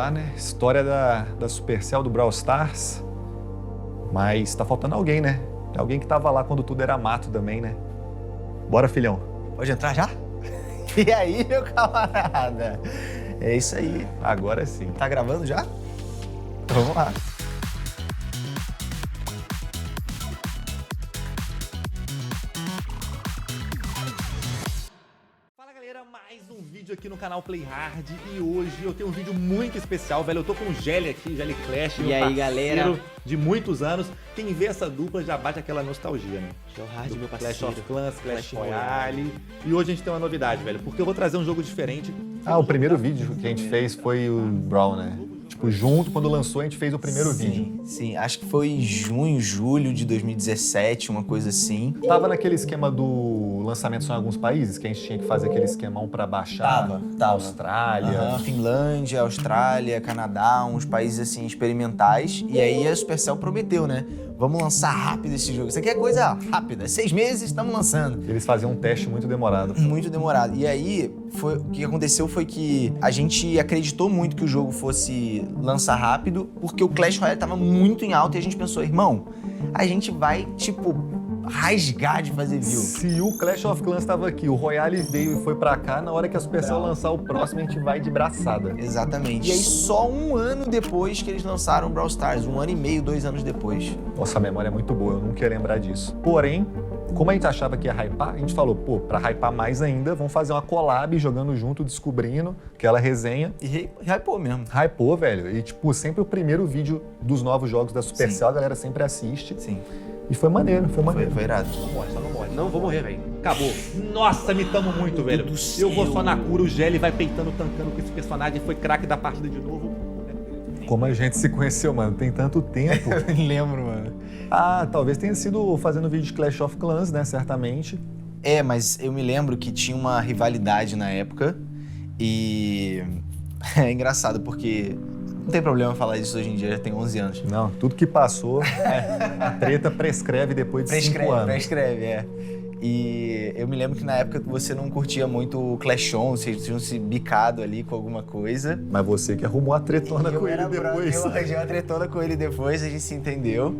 falar, né? História da Supercell, do Brawl Stars. Mas tá faltando alguém, né? Alguém que tava lá quando tudo era mato também, né? Bora, filhão. Pode entrar já? E aí, meu camarada? É isso aí. Agora sim. Tá gravando já? Então vamos lá. Fala, galera, mais um vídeo aqui no canal Play Hard. E hoje eu tenho um vídeo muito especial, velho. Eu tô com o Gelli aqui, Gelli Clash. E aí, galera? De muitos anos. Quem vê essa dupla já bate aquela nostalgia, né? Hard, meu parceiro. Clash of Clans, Clash Clash Royale. E hoje a gente tem uma novidade, velho. Porque eu vou trazer um jogo diferente. O primeiro vídeo que a gente fez foi o Brawl, né? Tipo, junto, quando lançou, a gente fez o primeiro vídeo. Sim, acho que foi em junho, julho de 2017, uma coisa assim. Tava naquele esquema do lançamento só em alguns países, que a gente tinha que fazer aquele esquemão pra baixar. Tava. Austrália. Finlândia, Austrália, Canadá, uns países assim experimentais. E aí a Supercell prometeu, né? Vamos lançar rápido esse jogo. Isso aqui é coisa rápida. 6 meses, estamos lançando. Eles faziam um teste muito demorado. Muito demorado. E aí, o que aconteceu foi que a gente acreditou muito que o jogo fosse lançar rápido, porque o Clash Royale tava muito em alta e a gente pensou, irmão, a gente vai, tipo, rasgar de fazer view. Se o Clash of Clans tava aqui, o Royale veio e foi pra cá, na hora que a Supercell lançar o próximo, a gente vai de braçada. Exatamente. E aí, só um ano depois que eles lançaram o Brawl Stars, 1 ano e meio, 2 anos depois. Nossa, a memória é muito boa, eu nunca ia lembrar disso. Porém, como a gente achava que ia hypar, a gente falou, pô, pra hypar mais ainda, vamos fazer uma collab jogando junto, descobrindo aquela resenha. E hypou mesmo. Hypou, velho. E, tipo, sempre o primeiro vídeo dos novos jogos da Supercell, a galera sempre assiste. Sim. E foi maneiro, foi maneiro. Foi irado. Não morre, só não morre. Não, vou morrer, velho. Acabou. Nossa, me tamo muito, velho. Deus do céu. Eu vou só na cura, o Gelli vai peitando, tancando com esse personagem. Foi craque da partida de novo. Como a gente se conheceu, mano, tem tanto tempo. Lembro, mano. Talvez tenha sido fazendo vídeo de Clash of Clans, né, certamente. É, mas eu me lembro que tinha uma rivalidade na época e é engraçado porque não tem problema falar isso hoje em dia, já tem 11 anos. Não, tudo que passou, a treta prescreve depois de 5 anos. Prescreve, é. E eu me lembro que na época você não curtia muito o Clashon, vocês tinham se bicado ali com alguma coisa. Mas você que arrumou a tretona com ele depois. Eu arranjei uma tretona com ele depois, a gente se entendeu.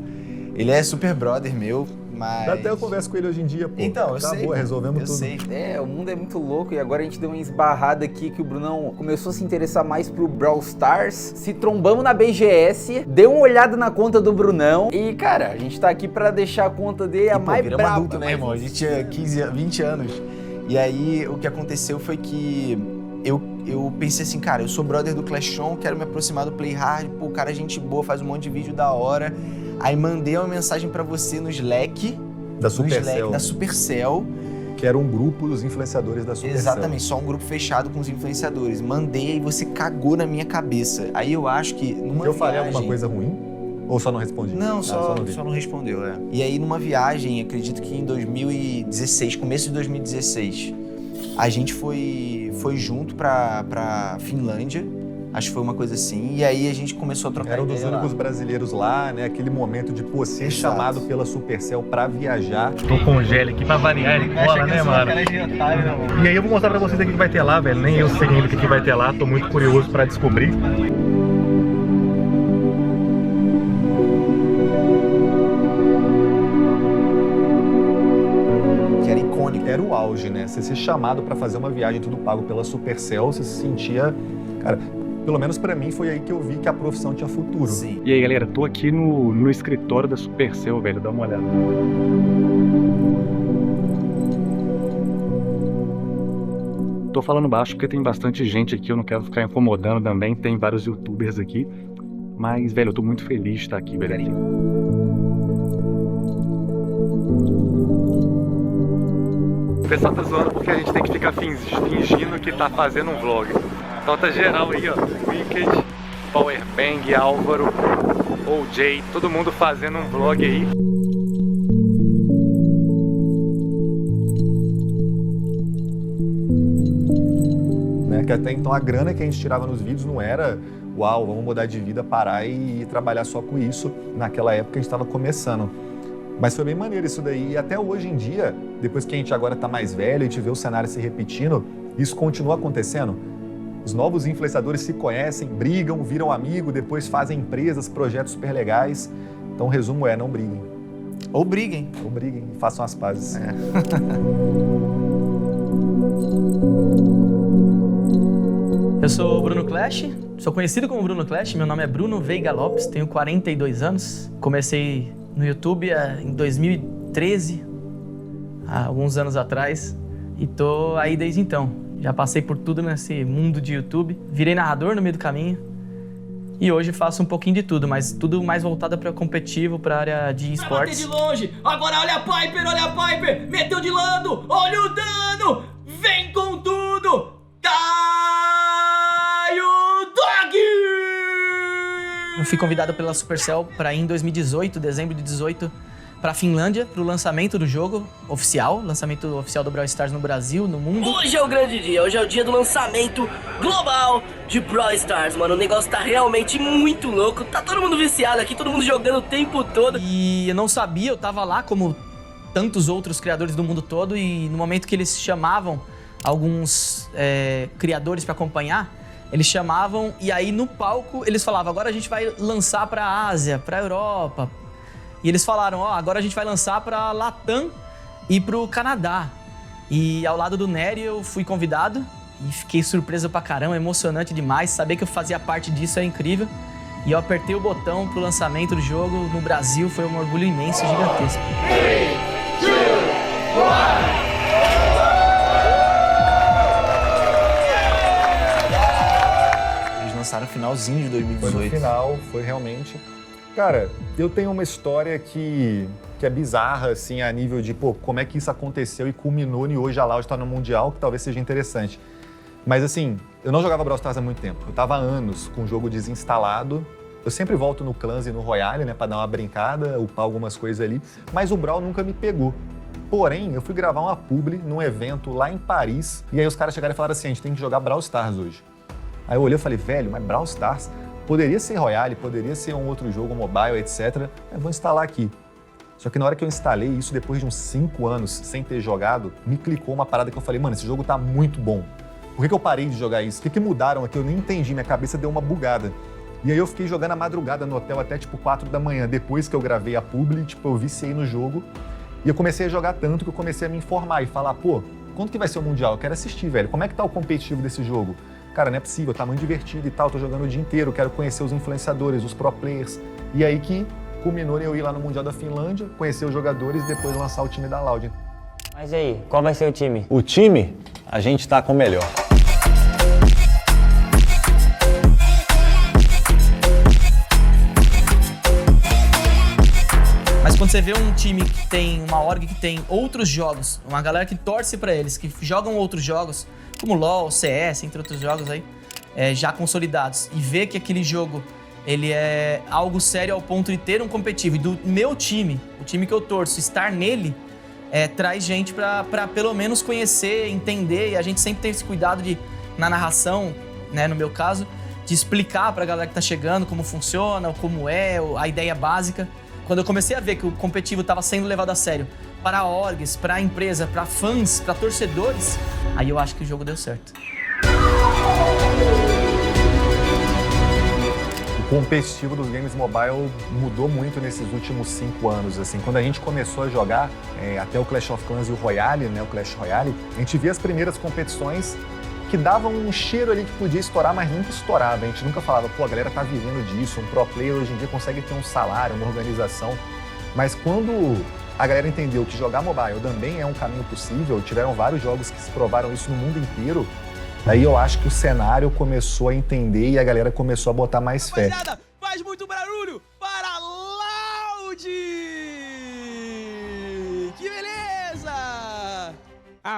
Ele é super brother meu, mas... Até eu converso com ele hoje em dia, pô. Então, eu acabou, sei. resolvemos eu tudo. Sei. É, o mundo é muito louco e agora a gente deu uma esbarrada aqui que o Brunão começou a se interessar mais pro Brawl Stars. Se trombamos na BGS, deu uma olhada na conta do Brunão e, cara, a gente tá aqui pra deixar a conta dele a mais viramos braba. adulto, né, irmão? A gente tinha 20 anos. E aí, o que aconteceu foi que eu pensei assim, cara, eu sou brother do Clashon, quero me aproximar do Play Hard, pô, o cara é gente boa, faz um monte de vídeo da hora. Aí mandei uma mensagem pra você no Slack. Da Supercell. Da Supercell. Que era um grupo dos influenciadores da Supercell. Exatamente, só um grupo fechado com os influenciadores. Mandei e você cagou na minha cabeça. Aí eu acho que numa Eu falei alguma coisa ruim? Ou só não respondi? Não, só não vi. não respondeu, é. E aí numa viagem, acredito que em 2016, começo de 2016, a gente foi junto pra Finlândia. Acho que foi uma coisa assim, e aí a gente começou a trocar Era um dos ideia únicos lá. brasileiros lá, né? Aquele momento de, pô, ser Exato. chamado pela Supercell pra viajar. Tô com o Gelli aqui pra variar, ele cola, né, mano? E aí eu vou mostrar pra vocês aqui o que vai ter lá, velho. Nem eu sei ainda o que vai ter lá, tô muito curioso pra descobrir. Que era icônico. Era o auge, né? Você ser chamado pra fazer uma viagem tudo pago pela Supercell, você se sentia... Cara, pelo menos pra mim foi aí que eu vi que a profissão tinha futuro. Sim. E aí, galera, tô aqui no escritório da Supercell, velho, dá uma olhada. Tô falando baixo porque tem bastante gente aqui, eu não quero ficar incomodando também, tem vários youtubers aqui. Mas, velho, eu tô muito feliz de estar aqui, velho. O pessoal tá zoando porque a gente tem que ficar fingindo que tá fazendo um vlog. Então tá geral aí, ó, Wicked, Powerbang, Álvaro, OJ, todo mundo fazendo um vlog aí. Né? Que até então a grana que a gente tirava nos vídeos não era, uau, vamos mudar de vida, parar e trabalhar só com isso. Naquela época a gente estava começando. Mas foi bem maneiro isso daí. E até hoje em dia, depois que a gente agora tá mais velho, a gente vê o cenário se repetindo, isso continua acontecendo. Os novos influenciadores se conhecem, brigam, viram amigo, depois fazem empresas, projetos super legais. Então o resumo é, não briguem. Ou briguem. Ou briguem e façam as pazes. Eu sou o Bruno Clash, sou conhecido como Bruno Clash, meu nome é Bruno Veiga Lopes, tenho 42 anos. Comecei no YouTube em 2013, há alguns anos atrás, e tô aí desde então. Já passei por tudo nesse mundo de YouTube, virei narrador no meio do caminho e hoje faço um pouquinho de tudo, mas tudo mais voltado para competitivo, para área de esportes. Bater de longe, agora olha a Piper, meteu de lado, olha o dano, vem com tudo, Caio Dog! Eu fui convidado pela Supercell para ir em 2018, dezembro de 2018, para a Finlândia, para o lançamento do jogo oficial, lançamento oficial do Brawl Stars no Brasil, no mundo. Hoje é o grande dia, hoje é o dia do lançamento global de Brawl Stars, mano. O negócio tá realmente muito louco, tá todo mundo viciado aqui, todo mundo jogando o tempo todo. E eu não sabia, eu tava lá como tantos outros criadores do mundo todo e no momento que eles chamavam alguns criadores para acompanhar, eles chamavam e aí no palco eles falavam, agora a gente vai lançar para a Ásia, para a Europa. E eles falaram, agora a gente vai lançar pra Latam e pro Canadá. E ao lado do Nery eu fui convidado e fiquei surpreso pra caramba, emocionante demais. Saber que eu fazia parte disso é incrível. E eu apertei o botão pro lançamento do jogo no Brasil, foi um orgulho imenso, gigantesco. 3, 2, 1. Eles lançaram no finalzinho de 2018. Foi no final, foi realmente... Cara, eu tenho uma história que é bizarra, assim, a nível de, como é que isso aconteceu e culminou e hoje a Loud está no Mundial, que talvez seja interessante. Mas, assim, eu não jogava Brawl Stars há muito tempo. Eu tava há anos com o jogo desinstalado. Eu sempre volto no Clans e no Royale, né, pra dar uma brincada, upar algumas coisas ali. Mas o Brawl nunca me pegou. Porém, eu fui gravar uma publi num evento lá em Paris. E aí os caras chegaram e falaram assim, a gente tem que jogar Brawl Stars hoje. Aí eu olhei e falei, velho, mas Brawl Stars... Poderia ser Royale, poderia ser um outro jogo, mobile, etc. Eu vou instalar aqui. Só que na hora que eu instalei isso, depois de uns 5 anos sem ter jogado, me clicou uma parada que eu falei, mano, esse jogo tá muito bom. Por que eu parei de jogar isso? O que mudaram aqui? Eu nem entendi, minha cabeça deu uma bugada. E aí eu fiquei jogando a madrugada no hotel até 4 da manhã. Depois que eu gravei a publi, eu viciei no jogo. E eu comecei a jogar tanto que eu comecei a me informar e falar, quando que vai ser o Mundial? Eu quero assistir, velho. Como é que tá o competitivo desse jogo? Cara, não é possível, tá muito divertido e tal, tô jogando o dia inteiro, quero conhecer os influenciadores, os pro players. E aí que culminou em eu ir lá no Mundial da Finlândia, conhecer os jogadores e depois lançar o time da Loud. Mas e aí, qual vai ser o time? O time, a gente tá com o melhor. Mas quando você vê um time que tem uma org que tem outros jogos, uma galera que torce pra eles, que jogam outros jogos, como LoL, CS, entre outros jogos aí, já consolidados, e vê que aquele jogo ele é algo sério ao ponto de ter um competitivo, e do meu time, o time que eu torço, estar nele, traz gente pra pelo menos conhecer, entender, e a gente sempre tem esse cuidado de, na narração, né, no meu caso, de explicar pra galera que tá chegando como funciona, como é, a ideia básica. Quando eu comecei a ver que o competitivo estava sendo levado a sério para orgs, para empresa, para fãs, para torcedores, aí eu acho que o jogo deu certo. O competitivo dos games mobile mudou muito nesses últimos 5 anos. Assim, quando a gente começou a jogar, até o Clash of Clans e o Royale, né, o Clash Royale, a gente via as primeiras competições que davam um cheiro ali que podia estourar, mas nunca estourava. A gente nunca falava, a galera tá vivendo disso, um pro player hoje em dia consegue ter um salário, uma organização. Mas quando a galera entendeu que jogar mobile também é um caminho possível, tiveram vários jogos que se provaram isso no mundo inteiro, aí eu acho que o cenário começou a entender e a galera começou a botar mais fé. Rapaziada, faz muito barulho para Loud! Que beleza!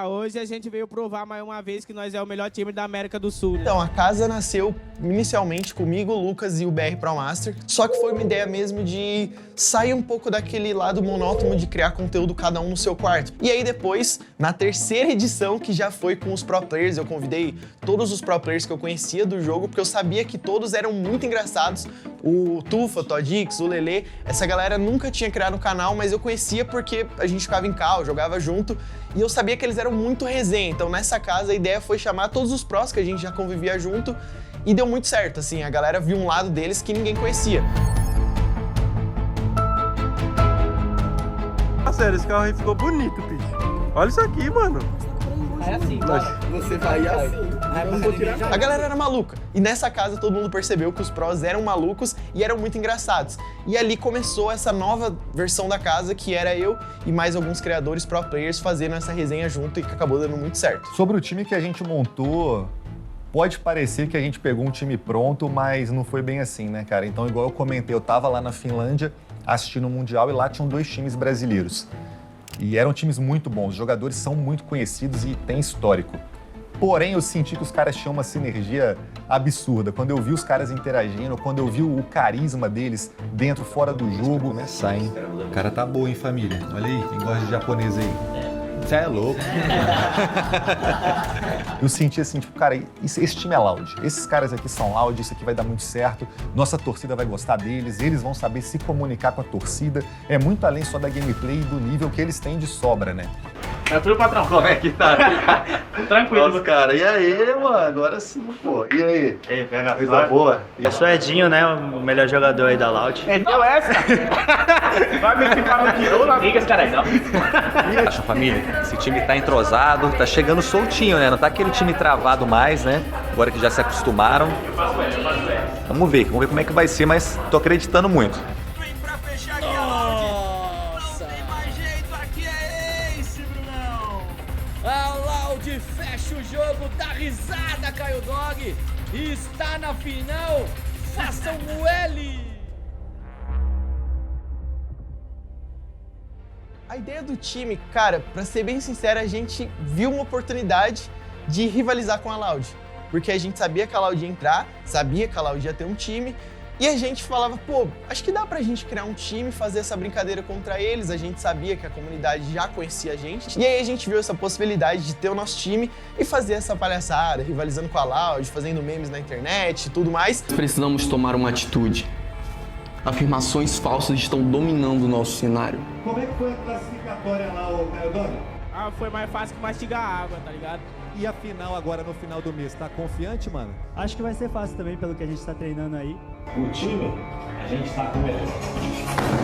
Hoje a gente veio provar mais uma vez que nós é o melhor time da América do Sul. Então, a casa nasceu inicialmente comigo, o Lucas e o BR Pro Master, só que foi uma ideia mesmo de sair um pouco daquele lado monótono de criar conteúdo cada um no seu quarto. E aí depois, na terceira edição, que já foi com os pro players, eu convidei todos os pro players que eu conhecia do jogo, porque eu sabia que todos eram muito engraçados. O Tufa, o Todix, o Lelê, essa galera nunca tinha criado um canal, mas eu conhecia porque a gente ficava em cal, jogava junto, e eu sabia que eles eram muito resenha. Então nessa casa a ideia foi chamar todos os prós que a gente já convivia junto, e deu muito certo, assim, a galera viu um lado deles que ninguém conhecia. Sério, esse carro aí ficou bonito, bicho. Olha isso aqui, mano. É assim, Você vai assim. A galera era maluca. E nessa casa todo mundo percebeu que os prós eram malucos e eram muito engraçados. E ali começou essa nova versão da casa, que era eu e mais alguns criadores pro players fazendo essa resenha junto e que acabou dando muito certo. Sobre o time que a gente montou, pode parecer que a gente pegou um time pronto, mas não foi bem assim, né, cara? Então, igual eu comentei, eu tava lá na Finlândia assistindo o Mundial e lá tinham 2 times brasileiros. E eram times muito bons, os jogadores são muito conhecidos e têm histórico. Porém, eu senti que os caras tinham uma sinergia absurda. Quando eu vi os caras interagindo, quando eu vi o carisma deles dentro, fora do jogo. Começar, hein? O cara tá bom, hein, família? Olha aí, quem gosta de japonês aí. Você é louco. Eu senti assim, tipo, cara, esse time é loud. Esses caras aqui são loud, isso aqui vai dar muito certo. Nossa torcida vai gostar deles, eles vão saber se comunicar com a torcida. É muito além só da gameplay e do nível que eles têm de sobra, né? Tranquilo, patrão? Como é que tá? Tranquilo. Nossa, cara, e aí, mano? Agora sim, pô. E aí? Ei, pega a Coisa boa. Eu sou Edinho, né? O melhor jogador aí da Loud. Deu essa? Vai me ficar no tirou na briga, cara. Acha, família? Esse time tá entrosado, tá chegando soltinho, né? Não tá aquele time travado mais, né? Agora que já se acostumaram. Vamos ver como é que vai ser, mas tô acreditando muito. Nossa! Tem mais jeito, aqui é Ace, Brunão! A Loud fecha o jogo, dá risada, Caio Dog! E está na final, façam o L! A ideia do time, cara, pra ser bem sincero, a gente viu uma oportunidade de rivalizar com a Loud. Porque a gente sabia que a Loud ia entrar, sabia que a Loud ia ter um time, e a gente falava, pô, acho que dá pra gente criar um time, fazer essa brincadeira contra eles. A gente sabia que a comunidade já conhecia a gente. E aí a gente viu essa possibilidade de ter o nosso time e fazer essa palhaçada, rivalizando com a Loud, fazendo memes na internet e tudo mais. Precisamos tomar uma atitude. Afirmações falsas estão dominando o nosso cenário. Como é que foi a classificatória lá, ô Caio Dog? Ah, foi mais fácil que mastigar água, tá ligado? E a final agora, no final do mês, tá confiante, mano? Acho que vai ser fácil também, pelo que a gente tá treinando aí. O time, a gente tá com melhor.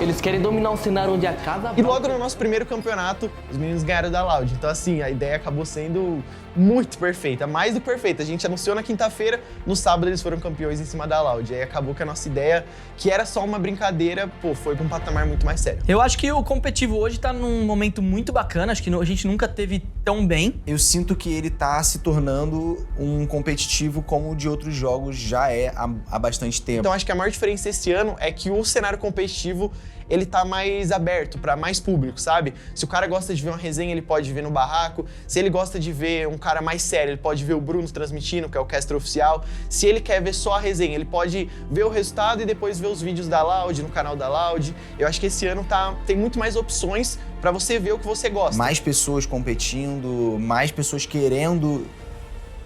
Eles querem dominar um cenário onde a casa... E logo no nosso primeiro campeonato, os meninos ganharam da Loud. Então, assim, a ideia acabou sendo muito perfeita, mais do que perfeita. A gente anunciou na quinta-feira, no sábado eles foram campeões em cima da Loud. Aí acabou que a nossa ideia, que era só uma brincadeira, pô, foi pra um patamar muito mais sério. Eu acho que o competitivo hoje tá num momento muito bacana, acho que a gente nunca teve tão bem. Eu sinto que ele tá se tornando um competitivo como o de outros jogos já é há bastante tempo. Então acho que a maior diferença esse ano é que o cenário competitivo ele tá mais aberto para mais público, sabe? Se o cara gosta de ver uma resenha, ele pode ver no barraco. Se ele gosta de ver um cara mais sério, ele pode ver o Bruno transmitindo, que é o caster oficial. Se ele quer ver só a resenha, ele pode ver o resultado e depois ver os vídeos da Loud, no canal da Loud. Eu acho que esse ano tem muito mais opções para você ver o que você gosta. Mais pessoas competindo, mais pessoas querendo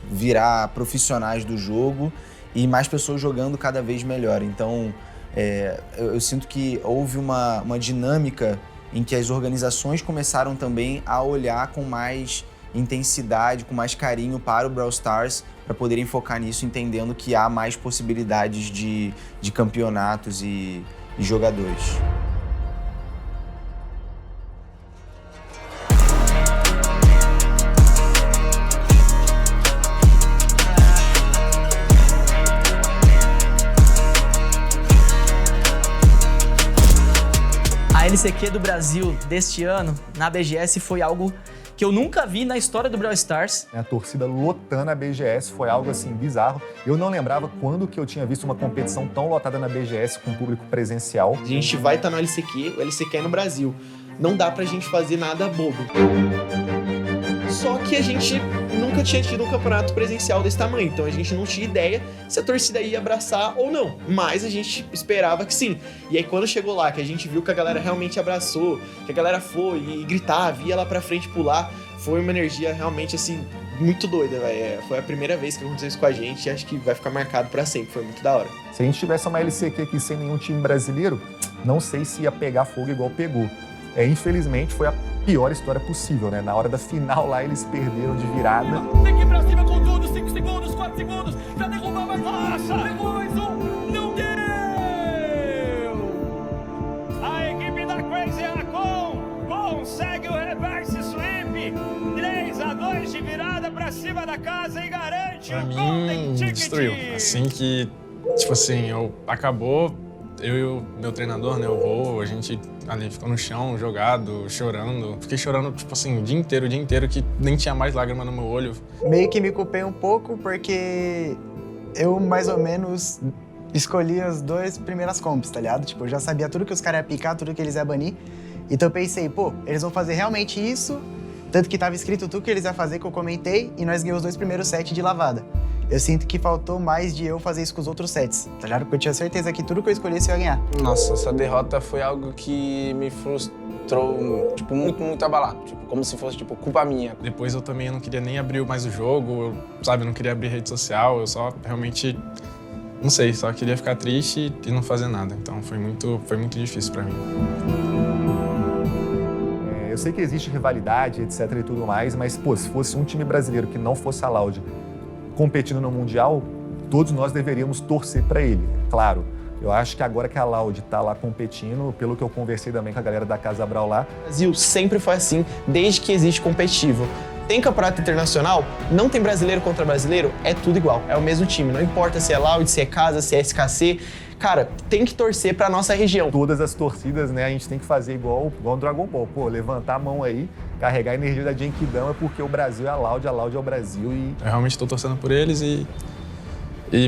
virar profissionais do jogo e mais pessoas jogando cada vez melhor. Então, eu sinto que houve uma dinâmica em que as organizações começaram também a olhar com mais intensidade, com mais carinho para o Brawl Stars, para poderem focar nisso, entendendo que há mais possibilidades de campeonatos e jogadores. A LCQ do Brasil deste ano, na BGS, foi algo que eu nunca vi na história do Brawl Stars. A torcida lotando a BGS foi algo assim bizarro. Eu não lembrava quando que eu tinha visto uma competição tão lotada na BGS com público presencial. A gente vai estar no LCQ, o LCQ é no Brasil. Não dá pra gente fazer nada bobo. Só que a gente nunca tinha tido um campeonato presencial desse tamanho, então a gente não tinha ideia se a torcida ia abraçar ou não, mas a gente esperava que sim. E aí quando chegou lá, que a gente viu que a galera realmente abraçou, que a galera foi e gritava, ia lá pra frente pular, foi uma energia realmente assim muito doida, velho. Foi a primeira vez que aconteceu isso com a gente e acho que vai ficar marcado pra sempre. Foi muito da hora. Se a gente tivesse uma LCQ aqui sem nenhum time brasileiro, não sei se ia pegar fogo igual pegou. Infelizmente, foi a pior história possível, né? Na hora da final lá, eles perderam de virada. Tem que ir pra cima com tudo, 5 segundos, 4 segundos, já derrubou mais nossa, derrubou mais um, não deu! A equipe da Crazy Raccoon consegue o reverse sweep, 3-2 de virada pra cima da casa e garante pra o mim, Golden Ticket. destruiu. Assim que, tipo assim, acabou, eu e o meu treinador, né, o Rô, a gente ali ficou no chão, jogado, chorando. Fiquei chorando, tipo assim, o dia inteiro, que nem tinha mais lágrima no meu olho. Meio que me culpei um pouco, porque eu, mais ou menos, escolhi as 2 primeiras comps, tá ligado? Tipo, eu já sabia tudo que os caras iam picar, tudo que eles iam banir. Então eu pensei, pô, eles vão fazer realmente isso, tanto que tava escrito tudo que eles iam fazer, que eu comentei, e nós ganhamos os 2 primeiros sets de lavada. Eu sinto que faltou mais de eu fazer isso com os outros sets, tá ligado? Porque eu tinha certeza que tudo que eu escolhesse eu ia ganhar. Nossa, essa derrota foi algo que me frustrou, tipo, muito abalado. Tipo, como se fosse, tipo, culpa minha. Depois eu também não queria nem abrir mais o jogo, eu não queria abrir rede social, eu só realmente, não sei, só queria ficar triste e não fazer nada. Então foi muito difícil pra mim. Eu sei que existe rivalidade, etc e tudo mais, mas, pô, se fosse um time brasileiro que não fosse a Loud competindo no Mundial, todos nós deveríamos torcer para ele, claro. Eu acho que agora que a Loud tá lá competindo, pelo que eu conversei também com a galera da Casa Brau lá... O Brasil sempre foi assim, desde que existe competitivo. Tem campeonato internacional, não tem brasileiro contra brasileiro, é tudo igual, é o mesmo time. Não importa se é Loud, se é Casa, se é SKC, cara, tem que torcer pra nossa região. Todas as torcidas, né, a gente tem que fazer igual no Dragon Ball. Pô, levantar a mão aí, carregar a energia da Genkidama, é porque o Brasil é a Loud é o Brasil e... Eu realmente tô torcendo por eles e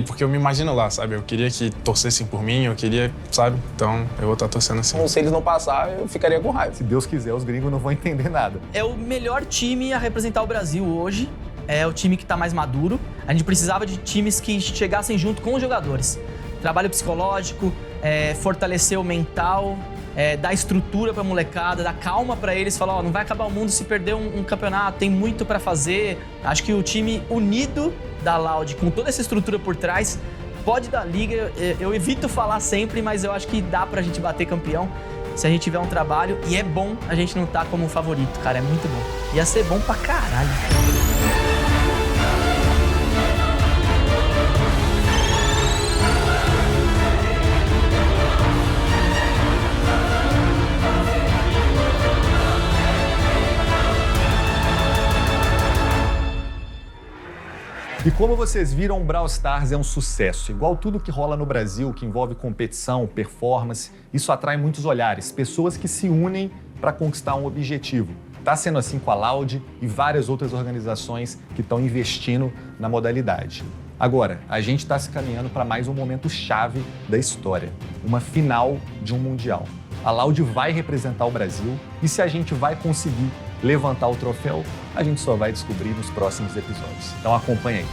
porque eu me imagino lá, sabe? Eu queria que torcessem por mim, eu queria, sabe? Então eu vou estar torcendo assim. Se eles não passar, eu ficaria com raiva. Se Deus quiser, os gringos não vão entender nada. É o melhor time a representar o Brasil hoje. É o time que tá mais maduro. A gente precisava de times que chegassem junto com os jogadores. Trabalho psicológico, fortalecer o mental, dar estrutura pra molecada, dar calma pra eles, falar, ó, não vai acabar o mundo se perder um campeonato, tem muito pra fazer. Acho que o time unido da Loud, com toda essa estrutura por trás, pode dar liga. Eu evito falar sempre, mas eu acho que dá pra gente bater campeão se a gente tiver um trabalho. E é bom a gente não tá como favorito, cara, é muito bom. Ia ser bom pra caralho. E como vocês viram, o Brawl Stars é um sucesso. Igual tudo que rola no Brasil, que envolve competição, performance, isso atrai muitos olhares, pessoas que se unem para conquistar um objetivo. Tá sendo assim com a Loud e várias outras organizações que estão investindo na modalidade. Agora, a gente está se caminhando para mais um momento chave da história, uma final de um Mundial. A Loud vai representar o Brasil e se a gente vai conseguir levantar o troféu, a gente só vai descobrir nos próximos episódios. Então acompanha aí.